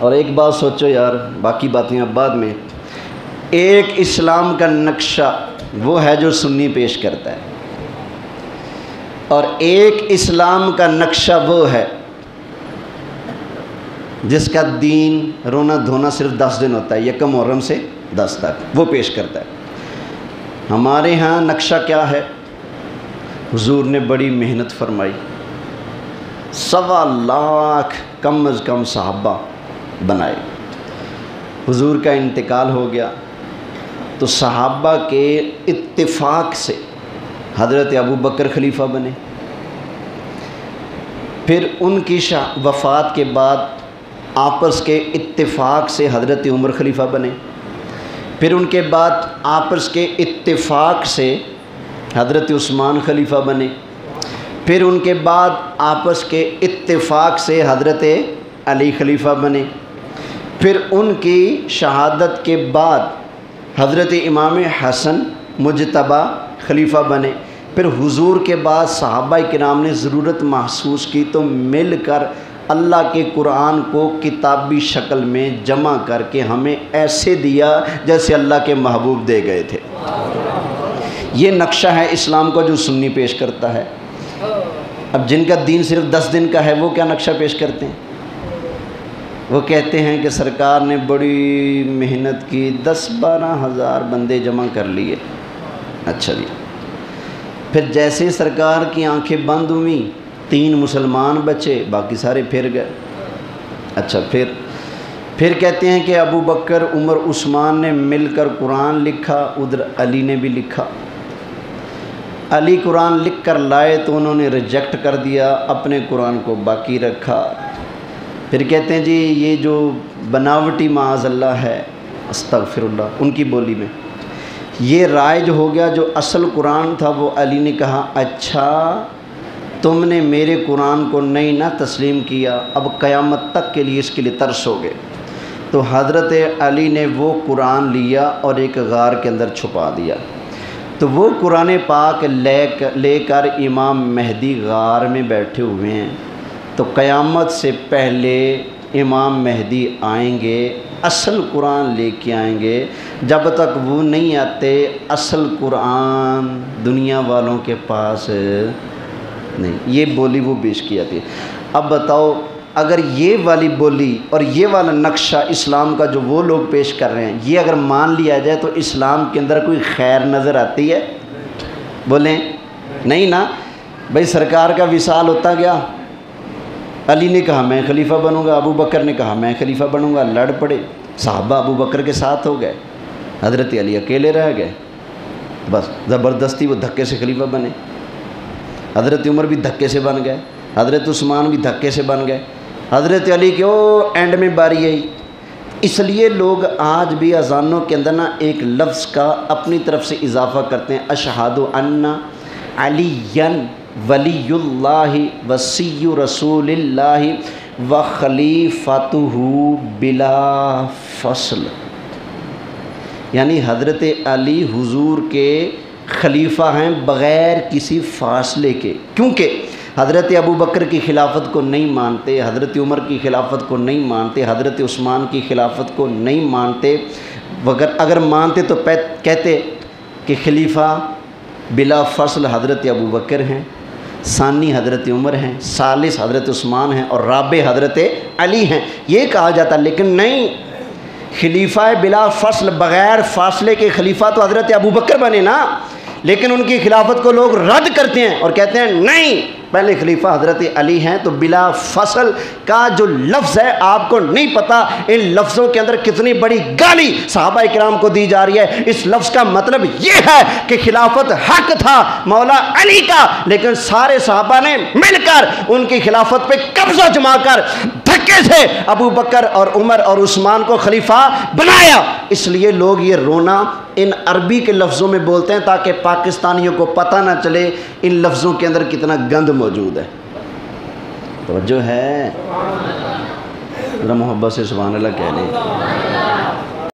اور ایک بات سوچو یار، باقی باتیں اب بعد میں، ایک اسلام کا نقشہ وہ ہے جو سنی پیش کرتا ہے، اور ایک اسلام کا نقشہ وہ ہے جس کا دین رونا دھونا صرف 10 دن ہوتا ہے، یکم محرم سے 10 تک وہ پیش کرتا ہے۔ ہمارے ہاں نقشہ کیا ہے؟ حضور نے بڑی محنت فرمائی، 1.25 لاکھ کم از کم صحابہ بنائے۔ حضور کا انتقال ہو گیا تو صحابہ کے اتفاق سے حضرت ابو بکر خلیفہ بنے، پھر ان کی وفات کے بعد آپس کے اتفاق سے حضرت عمر خلیفہ بنے، پھر ان کے بعد آپس کے اتفاق سے حضرت عثمان خلیفہ بنے، پھر ان کے بعد آپس کے اتفاق سے حضرت علی خلیفہ بنے، پھر ان کی شہادت کے بعد حضرت امام حسن مجتبی خلیفہ بنے، پھر حضور کے بعد صحابہ کرام نے ضرورت محسوس کی تو مل کر اللہ کے قرآن کو کتابی شکل میں جمع کر کے ہمیں ایسے دیا جیسے اللہ کے محبوب دے گئے تھے۔ یہ نقشہ ہے اسلام کا جو سنی پیش کرتا ہے۔ اب جن کا دین صرف 10 دن کا ہے وہ کیا نقشہ پیش کرتے ہیں؟ وہ کہتے ہیں کہ سرکار نے بڑی محنت کی، 10-12 ہزار بندے جمع کر لیے۔ اچھا جی، پھر جیسے سرکار کی آنکھیں بند ہوئیں 3 مسلمان بچے، باقی سارے پھر گئے۔ اچھا، پھر کہتے ہیں کہ ابو بکر عمر عثمان نے مل کر قرآن لکھا، ادھر علی نے بھی لکھا۔ علی قرآن لکھ کر لائے تو انہوں نے ریجیکٹ کر دیا، اپنے قرآن کو باقی رکھا۔ پھر کہتے ہیں جی یہ جو بناوٹی معاذ اللہ ہے، استغفر اللہ، ان کی بولی میں یہ رائج ہو گیا، جو اصل قرآن تھا وہ علی نے کہا اچھا تم نے میرے قرآن کو نہیں نہ تسلیم کیا، اب قیامت تک کے لیے اس کے لیے ترس ہو گئے۔ تو حضرت علی نے وہ قرآن لیا اور ایک غار کے اندر چھپا دیا۔ تو وہ قرآن پاک لے کر امام مہدی غار میں بیٹھے ہوئے ہیں، تو قیامت سے پہلے امام مہدی آئیں گے، اصل قرآن لے کے آئیں گے۔ جب تک وہ نہیں آتے اصل قرآن دنیا والوں کے پاس نہیں۔ یہ بولی وہ پیش کی جاتی ہے۔ اب بتاؤ اگر یہ والی بولی اور یہ والا نقشہ اسلام کا جو وہ لوگ پیش کر رہے ہیں، یہ اگر مان لیا جائے تو اسلام کے اندر کوئی خیر نظر آتی ہے؟ بولیں نہیں نا۔ بھائی سرکار کا وصال ہوتا گیا، علی نے کہا میں خلیفہ بنوں گا، ابو بکر نے کہا میں خلیفہ بنوں گا، لڑ پڑے، صحابہ ابو بکر کے ساتھ ہو گئے، حضرت علی اکیلے رہ گئے، بس زبردستی وہ دھکے سے خلیفہ بنے۔ حضرت عمر بھی دھکے سے بن گئے، حضرت عثمان بھی دھکے سے بن گئے، حضرت علی کے اینڈ میں باری آئی۔ اس لیے لوگ آج بھی اذانوں کے اندر نا ایک لفظ کا اپنی طرف سے اضافہ کرتے ہیں، اشہد ان علی ولی اللہ وصی رسول اللہ و خلیفتہ بلا فصل، یعنی حضرت علی حضور کے خلیفہ ہیں بغیر کسی فاصلے کے، کیونکہ حضرت ابو بکر کی خلافت کو نہیں مانتے، حضرت عمر کی خلافت کو نہیں مانتے، حضرت عثمان کی خلافت کو نہیں مانتے، اگر مانتے تو کہتے کہ خلیفہ بلا فصل حضرت ابو بکر ہیں، ثانی حضرت عمر ہیں، ثالث حضرت عثمان ہیں اور رابع حضرت علی ہیں، یہ کہا جاتا۔ لیکن نہیں، خلیفہ بلا فصل بغیر فاصلے کے خلیفہ تو حضرت ابو بکر بنے نا، لیکن ان کی خلافت کو لوگ رد کرتے ہیں اور کہتے ہیں نہیں، پہلے خلیفہ حضرت علی ہیں۔ تو بلا فصل کا جو لفظ ہے آپ کو نہیں پتہ ان لفظوں کے اندر کتنی بڑی گالی صحابہ کرام کو دی جا رہی ہے۔ اس لفظ کا مطلب یہ ہے کہ خلافت حق تھا مولا علی کا، لیکن سارے صحابہ نے مل کر ان کی خلافت پہ قبضہ جما کر دھکے سے ابو بکر اور عمر اور عثمان کو خلیفہ بنایا۔ اس لیے لوگ یہ رونا ان عربی کے لفظوں میں بولتے ہیں تاکہ پاکستانیوں کو پتہ نہ چلے ان لفظوں کے اندر کتنا گند موجود ہے۔ توجہ ہے؟ ذرا محبت سے سبحان اللہ کہہ لیں۔